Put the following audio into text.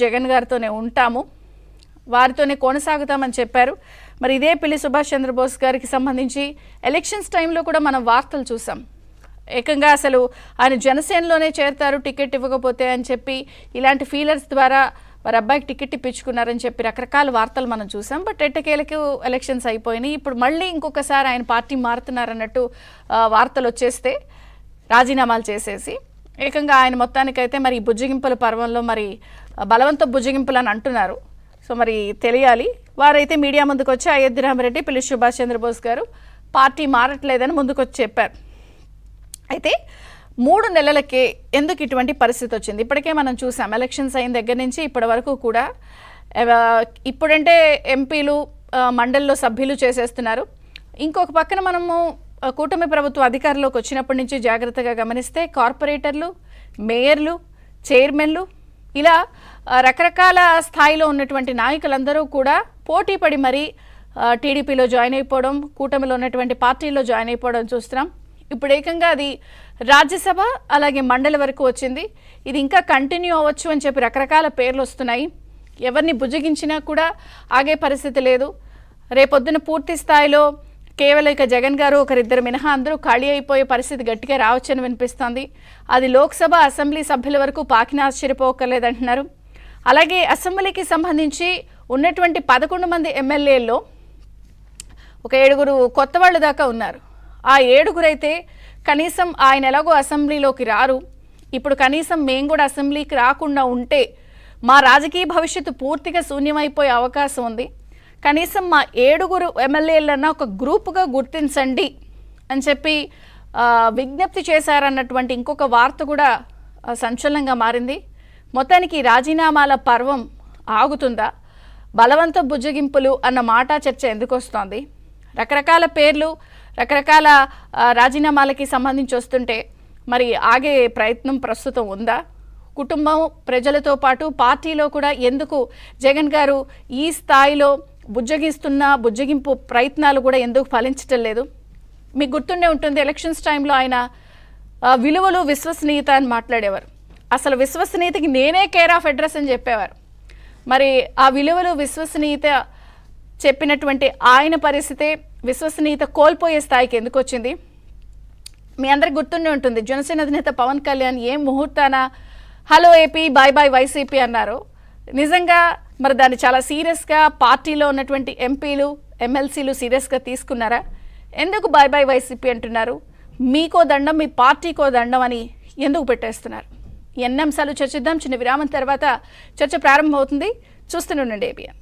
జగన్ గారితోనే ఉంటాము, వారితోనే కొనసాగుతామని చెప్పారు. మరి ఇదే పిల్లి సుభాష్ చంద్రబోస్ గారికి సంబంధించి ఎలక్షన్స్ టైంలో కూడా మనం వార్తలు చూసాం. ఏకంగా అసలు ఆయన జనసేనలోనే చేరతారు టికెట్ ఇవ్వకపోతే అని చెప్పి ఇలాంటి ఫీలర్స్ ద్వారా వారి అబ్బాయికి టికెట్ ఇప్పించుకున్నారని చెప్పి రకరకాల వార్తలు మనం చూసాం. బట్ ఎట్టకేలకు ఎలక్షన్స్ అయిపోయినాయి. ఇప్పుడు మళ్ళీ ఇంకొకసారి ఆయన పార్టీ మారుతున్నారన్నట్టు వార్తలు వచ్చేస్తే రాజీనామాలు చేసేసి ఏకంగా ఆయన మొత్తానికైతే మరి బుజ్జగింపుల పర్వంలో మరి బలవంత బుజ్జగింపులు అని అంటున్నారు. సో మరి తెలియాలి. వారైతే మీడియా ముందుకు వచ్చి అయోధ్య రామరెడ్డి, పిల్లి సుభాష్ చంద్రబోస్ గారు పార్టీ మారట్లేదని ముందుకు వచ్చి చెప్పారు. అయితే 3 నెలలకే ఎందుకు ఇటువంటి పరిస్థితి వచ్చింది? ఇప్పటికే మనం చూసాం ఎలక్షన్స్ అయిన దగ్గర నుంచి ఇప్పటి వరకు కూడా. ఇప్పుడంటే ఎంపీలు మండలిలో సభ్యులు చేసేస్తున్నారు. ఇంకొక పక్కన మనము కూటమి ప్రభుత్వ అధికారంలోకి వచ్చినప్పటి నుంచి జాగ్రత్తగా గమనిస్తే కార్పొరేటర్లు, మేయర్లు, చైర్మన్లు ఇలా రకరకాల స్థాయిలో ఉన్నటువంటి నాయకులందరూ కూడా పోటీ పడి మరి టీడీపీలో జాయిన్ అయిపోవడం, కూటమిలో ఉన్నటువంటి పార్టీల్లో జాయిన్ అయిపోవడం చూస్తున్నాం. ఇప్పుడు ఏకంగా అది రాజ్యసభ అలాగే మండలి వరకు వచ్చింది. ఇది ఇంకా కంటిన్యూ అవ్వచ్చు అని చెప్పి రకరకాల పేర్లు వస్తున్నాయి. ఎవరిని బుజ్జగించినా కూడా ఆగే పరిస్థితి లేదు. రేపొద్దున పూర్తి స్థాయిలో కేవలం ఇక జగన్ గారు ఒకరిద్దరు మినహా అందరూ ఖాళీ అయిపోయే పరిస్థితి గట్టిగా రావచ్చని వినిపిస్తోంది. అది లోక్సభ, అసెంబ్లీ సభ్యుల వరకు పాకినా ఆశ్చర్యపోకర్లేదంటున్నారు. అలాగే అసెంబ్లీకి సంబంధించి ఉన్నటువంటి 11 మంది ఎమ్మెల్యేల్లో ఒక 7 కొత్త వాళ్ళు దాకా ఉన్నారు. ఆ 7 అయితే కనీసం ఆయన ఎలాగో అసెంబ్లీలోకి రారు. ఇప్పుడు కనీసం మేము కూడా అసెంబ్లీకి రాకుండా ఉంటే మా రాజకీయ భవిష్యత్తు పూర్తిగా శూన్యమైపోయే అవకాశం ఉంది. కనీసం మా 7 ఎమ్మెల్యేలన్నా ఒక గ్రూపుగా గుర్తించండి అని చెప్పి విజ్ఞప్తి చేశారన్నటువంటి ఇంకొక వార్త కూడా సంచలనంగా మారింది. మొత్తానికి రాజీనామాల పర్వం ఆగుతుందా? బలవంత బుజ్జగింపులు అన్న మాట చర్చ ఎందుకు వస్తోంది? రకరకాల పేర్లు, రకరకాల రాజీనామాలకి సంబంధించి వస్తుంటే మరి ఆగే ప్రయత్నం ప్రస్తుతం ఉందా? కుటుంబం, ప్రజలతో పాటు పార్టీలో కూడా ఎందుకు జగన్ గారు ఈ స్థాయిలో బుజ్జగింపు ప్రయత్నాలు కూడా ఎందుకు ఫలించటం లేదు? మీకు గుర్తుండే ఉంటుంది ఎలక్షన్స్ టైంలో ఆయన విలువలు, విశ్వసనీయత అని మాట్లాడేవారు. అసలు విశ్వసనీయతకి నేనే కేర్ ఆఫ్ అడ్రస్ అని చెప్పేవారు. మరి ఆ విలువలు, విశ్వసనీయత చెప్పినటువంటి ఆయన పరిస్థితే విశ్వసనీయత కోల్పోయే స్థాయికి ఎందుకు వచ్చింది? మీ అందరికి గుర్తుండే ఉంటుంది జనసేన అధినేత పవన్ కళ్యాణ్ ఏం ముహూర్తాన hello AP, bye bye YCP అన్నారు. నిజంగా మరి దాన్ని చాలా సీరియస్గా పార్టీలో ఉన్నటువంటి ఎంపీలు, ఎమ్మెల్సీలు సీరియస్గా తీసుకున్నారా? ఎందుకు బాయ్ బాయ్ వైసీపీ అంటున్నారు? మీకో దండం, మీ పార్టీకో దండం అని ఎందుకు పెట్టేస్తున్నారు? ఎన్ని అంశాలు చర్చిద్దాం. చిన్న విరామం తర్వాత చర్చ ప్రారంభమవుతుంది. చూస్తూనే ఉండండి ఏబిఎన్.